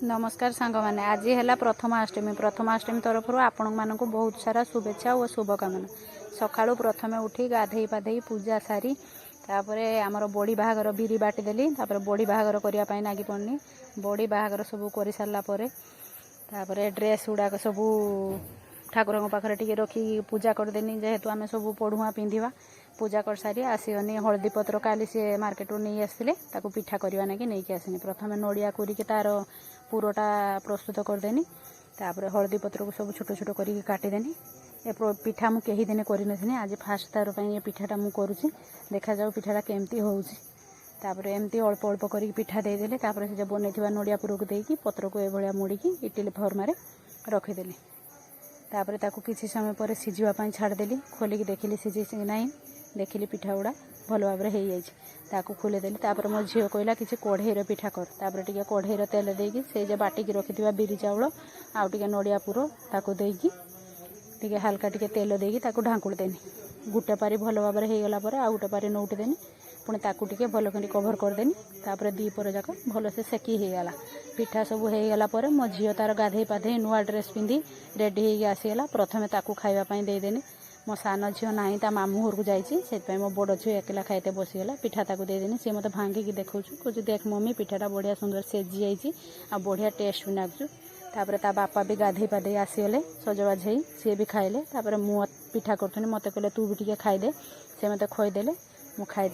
नमस्कार सांग मैंने आज है प्रथमाष्टमी तरफ आपण मानक बहुत सारा शुभेच्छा और शुभकामना। सका प्रथम उठी गाधे पाधे पूजा सारी तापर आमर बड़ी बाहागर बिरी बाटिदेली बड़ी बाहागर करने नागी पड़नी बड़ी बाहागर सब कर सारापर ड्रेस गुड़ाक सब ठाकुर पाखे टे रखी पूजा करदेनी जेहेतु आम सब पढ़ुआ पिंधा पूजा कर सारी आसगनी हलदी पत्र काली सी मार्केट नहीं आसते पिठा करवा ना कि नहीं आसनी प्रथम नड़िया कुरिक तार पुरटा प्रस्तुत करदेनी तापर हलदी पत्र को सब छोट छोट करके काटिदेनी ए पिठा मुझे कहीं दिन करनी आज फास्ट तार ये पिठाटा मुझे करुँची देखा जाऊ पिठाटा केमती होउची तापर एमती अल्प अल्प कर पिठा देदेले तापर से बन नड़िया पुर को देकी पत्र को एभलिया मुड़िकी इडली फर्म रखीदेली तापर ताकू किसी समय पर सिझापी छाड़देली खोलिकी देखिली सिझे कि नहीं देखिली पिठा गुड़ा भल भाव में ताकू खोलीदेली तापर मो झील कहला कि कढ़ईर पिठा कर तापर टे कढ़ईर तेल देकी से बाटिकी रखि बिरी चाउल आउ टे नड़िया पुर ताकू देकी टे हाल्का टे तेल देकी ताकू ढांकुड़ देनी गोटे पारी भल भाव में होगला आउ गोटे पारी नौटी देनी पुणी ताकू टे भल कर कभर करदेनी तापर दी पर जाक भल से सेकी होगला पिठा सब होगला मो झील तार गाधे पाधे नुआ ड्रेस पिंधि रेडी हो आसीगला प्रथमे ताकू खावाई देदेनी मो सान झील ना ता मामू घर को जाइए मो बड़ झील एकला खाइते बसीगला पिठा ताकू देदेनी सी मत भांगिकी देखा कह देख मम्मी पिठाटा बढ़िया सुंदर सेजी जाइए आ बढ़िया टेस्ट भी नागुच तापर ता बापा भी गाधे पाधे आसीगले सजबाज हो सी भी खाइले तापर मु पिठा करूँ मत कहले तू भी टे खाईदे से मत खोईदेले मु खाईदे।